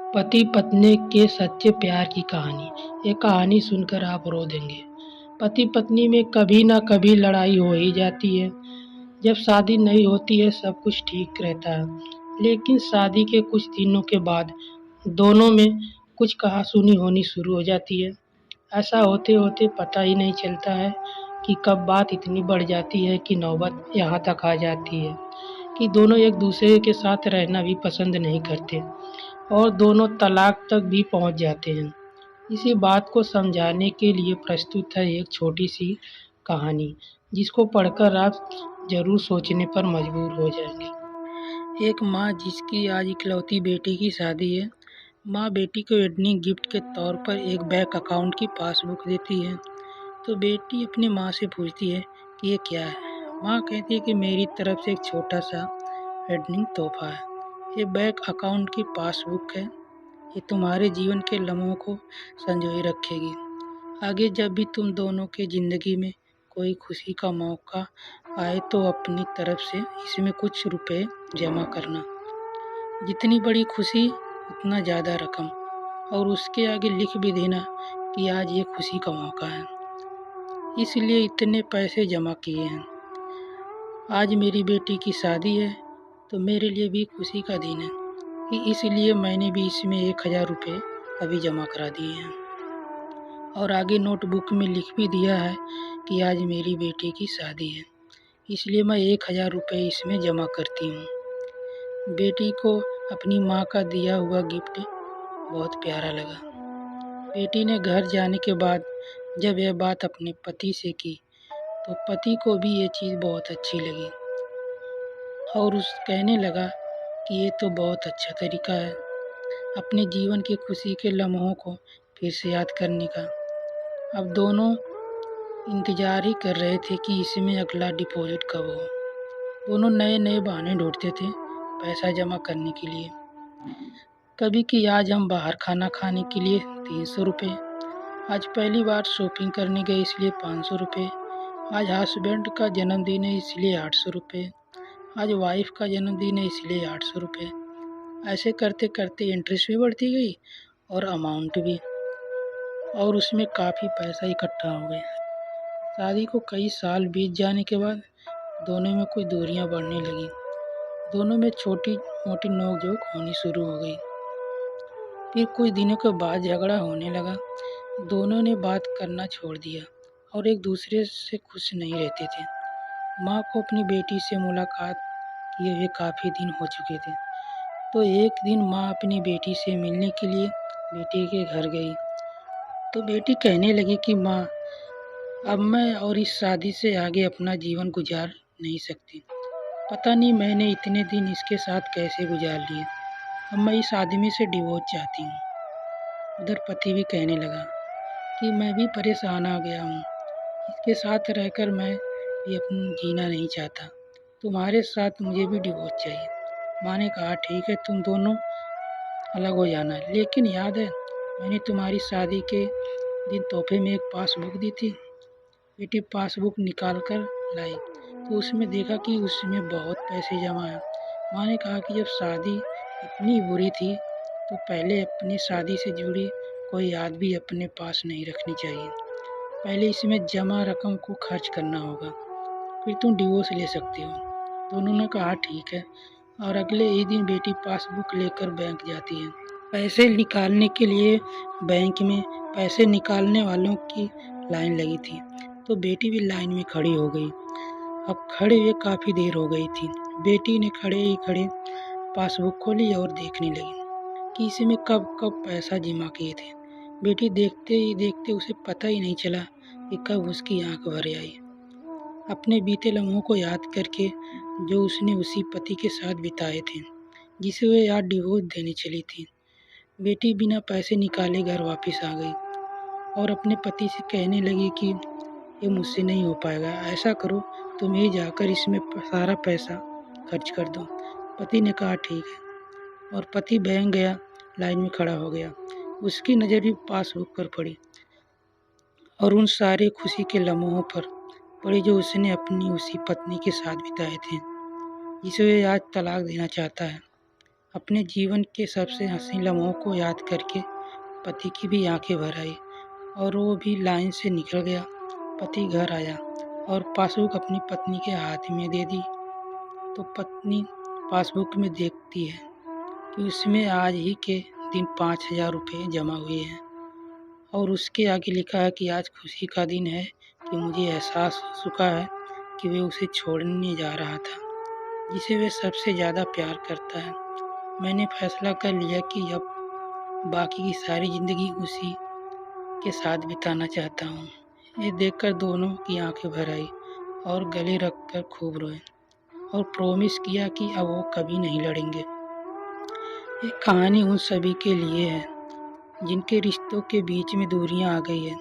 पति पत्नी के सच्चे प्यार की कहानी। ये कहानी सुनकर आप रो देंगे। पति पत्नी में कभी ना कभी लड़ाई हो ही जाती है। जब शादी नहीं होती है सब कुछ ठीक रहता है, लेकिन शादी के कुछ दिनों के बाद दोनों में कुछ कहासुनी होनी शुरू हो जाती है। ऐसा होते होते पता ही नहीं चलता है कि कब बात इतनी बढ़ जाती है कि नौबत यहाँ तक आ जाती है कि दोनों एक दूसरे के साथ रहना भी पसंद नहीं करते और दोनों तलाक तक भी पहुंच जाते हैं। इसी बात को समझाने के लिए प्रस्तुत है एक छोटी सी कहानी, जिसको पढ़कर आप जरूर सोचने पर मजबूर हो जाएंगे। एक माँ जिसकी आज इकलौती बेटी की शादी है। माँ बेटी को वेडिंग गिफ्ट के तौर पर एक बैंक अकाउंट की पासबुक देती है। तो बेटी अपनी माँ से पूछती है कि ये क्या है। माँ कहती है कि मेरी तरफ से एक छोटा सा वेडिंग तोहफा है। ये बैंक अकाउंट की पासबुक है। ये तुम्हारे जीवन के लम्हों को संजोए रखेगी। आगे जब भी तुम दोनों के ज़िंदगी में कोई खुशी का मौका आए तो अपनी तरफ से इसमें कुछ रुपए जमा करना। जितनी बड़ी खुशी उतना ज़्यादा रकम, और उसके आगे लिख भी देना कि आज ये खुशी का मौका है, इसलिए इतने पैसे जमा किए हैं। आज मेरी बेटी की शादी है तो मेरे लिए भी खुशी का दिन है, इसलिए मैंने भी इसमें 1000 रुपये अभी जमा करा दिए हैं। और आगे नोटबुक में लिख भी दिया है कि आज मेरी बेटी की शादी है, इसलिए मैं 1000 रुपये इसमें जमा करती हूँ। बेटी को अपनी माँ का दिया हुआ गिफ्ट बहुत प्यारा लगा। बेटी ने घर जाने के बाद जब यह बात अपने पति से की तो पति को भी ये चीज़ बहुत अच्छी लगी और उस कहने लगा कि ये तो बहुत अच्छा तरीका है अपने जीवन की खुशी के लम्हों को फिर से याद करने का। अब दोनों इंतज़ार ही कर रहे थे कि इसमें अगला डिपॉजिट कब हो। दोनों नए नए बहाने ढूंढते थे पैसा जमा करने के लिए। कभी कि आज हम बाहर खाना खाने के लिए 300 रुपये, आज पहली बार शॉपिंग करने गए इसलिए 500 रुपये, आज हस्बैंड का जन्मदिन है इसलिए 800 रुपये, आज वाइफ का जन्मदिन है इसलिए 800 रुपये। ऐसे करते करते इंटरेस्ट भी बढ़ती गई और अमाउंट भी, और उसमें काफ़ी पैसा इकट्ठा हो गया। शादी को कई साल बीत जाने के बाद दोनों में कुछ दूरियां बढ़ने लगी। दोनों में छोटी मोटी नोक-झोंक होनी शुरू हो गई। फिर कुछ दिनों के बाद झगड़ा होने लगा। दोनों ने बात करना छोड़ दिया और एक दूसरे से खुश नहीं रहते थे। माँ को अपनी बेटी से मुलाकात किए हुए काफ़ी दिन हो चुके थे, तो एक दिन माँ अपनी बेटी से मिलने के लिए बेटी के घर गई। तो बेटी कहने लगी कि माँ, अब मैं और इस शादी से आगे अपना जीवन गुजार नहीं सकती। पता नहीं मैंने इतने दिन इसके साथ कैसे गुजार लिए। अब मैं इस आदमी से डिवोर्स चाहती हूँ। उधर पति भी कहने लगा कि मैं भी परेशान आ गया हूँ, इसके साथ रहकर मैं भी अपना जीना नहीं चाहता। तुम्हारे साथ मुझे भी डिवोर्स चाहिए। माँ ने कहा ठीक है, तुम दोनों अलग हो जाना, लेकिन याद है मैंने तुम्हारी शादी के दिन तोहफे में एक पासबुक दी थी। बेटी पासबुक निकाल कर लाई तो उसमें देखा कि उसमें बहुत पैसे जमा हैं। माँ ने कहा कि जब शादी इतनी बुरी थी तो पहले अपनी शादी से जुड़ी कोई याद भी अपने पास नहीं रखनी चाहिए। पहले इसमें जमा रकम को खर्च करना होगा, फिर तुम डिवोर्स ले सकती हो। दोनों ने कहा ठीक है, और अगले ही दिन बेटी पासबुक लेकर बैंक जाती है। पैसे निकालने के लिए बैंक में पैसे निकालने वालों की लाइन लगी थी, तो बेटी भी लाइन में खड़ी हो गई। अब खड़े हुए काफ़ी देर हो गई थी। बेटी ने खड़े ही खड़े पासबुक खोली और देखने लगी कि इसमें कब कब पैसा जमा किए थे। बेटी देखते ही देखते उसे पता ही नहीं चला कि कब उसकी आंख भर आई। अपने बीते लम्हों को याद करके जो उसने उसी पति के साथ बिताए थे जिसे वह आज डिवोर्स देने चली थी। बेटी बिना पैसे निकाले घर वापस आ गई और अपने पति से कहने लगी कि ये मुझसे नहीं हो पाएगा, ऐसा करो तुम ही जाकर इसमें सारा पैसा खर्च कर दो। पति ने कहा ठीक है, और पति बैंक गया, लाइन में खड़ा हो गया। उसकी नज़र भी पासबुक पर पड़ी और उन सारे खुशी के लम्हों पर पड़ी जो उसने अपनी उसी पत्नी के साथ बिताए थे जिसे वह आज तलाक देना चाहता है। अपने जीवन के सबसे हसीन लम्हों को याद करके पति की भी आंखें भर आई और वो भी लाइन से निकल गया। पति घर आया और पासबुक अपनी पत्नी के हाथ में दे दी तो पत्नी पासबुक में देखती है कि उसमें आज ही के दिन 5,000 रुपये जमा हुए हैं और उसके आगे लिखा है कि आज खुशी का दिन है कि मुझे एहसास हो चुका है कि वे उसे छोड़ने जा रहा था जिसे वे सबसे ज़्यादा प्यार करता है। मैंने फैसला कर लिया कि अब बाकी की सारी ज़िंदगी उसी के साथ बिताना चाहता हूँ। ये देखकर दोनों की आंखें भर आई और गले रखकर खूब रोए और प्रॉमिस किया कि अब वो कभी नहीं लड़ेंगे। ये कहानी उन सभी के लिए है जिनके रिश्तों के बीच में दूरियां आ गई हैं।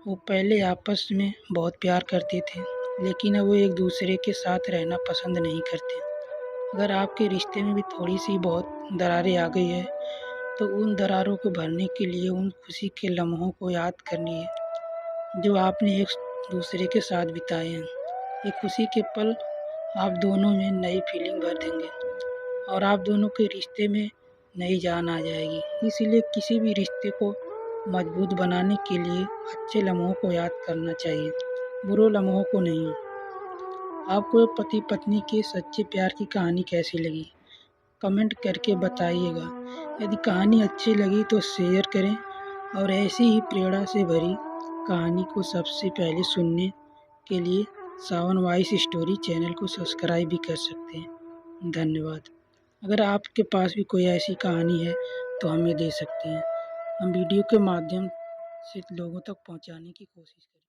वो पहले आपस में बहुत प्यार करते थे लेकिन अब वो एक दूसरे के साथ रहना पसंद नहीं करते। अगर आपके रिश्ते में भी थोड़ी सी बहुत दरारें आ गई है तो उन दरारों को भरने के लिए उन खुशी के लम्हों को याद करनी है जो आपने एक दूसरे के साथ बिताए हैं। ये खुशी के पल आप दोनों में नई फीलिंग भर देंगे और आप दोनों के रिश्ते में नई जान आ जाएगी। इसीलिए किसी भी रिश्ते को मजबूत बनाने के लिए अच्छे लम्हों को याद करना चाहिए, बुरे लम्हों को नहीं। आपको पति पत्नी के सच्चे प्यार की कहानी कैसी लगी कमेंट करके बताइएगा। यदि कहानी अच्छी लगी तो शेयर करें और ऐसी ही प्रेरणा से भरी कहानी को सबसे पहले सुनने के लिए सावन वॉइस स्टोरी चैनल को सब्सक्राइब भी कर सकते हैं। धन्यवाद। अगर आपके पास भी कोई ऐसी कहानी है तो हमें दे सकते हैं। हम वीडियो के माध्यम से लोगों तक पहुंचाने की कोशिश करें।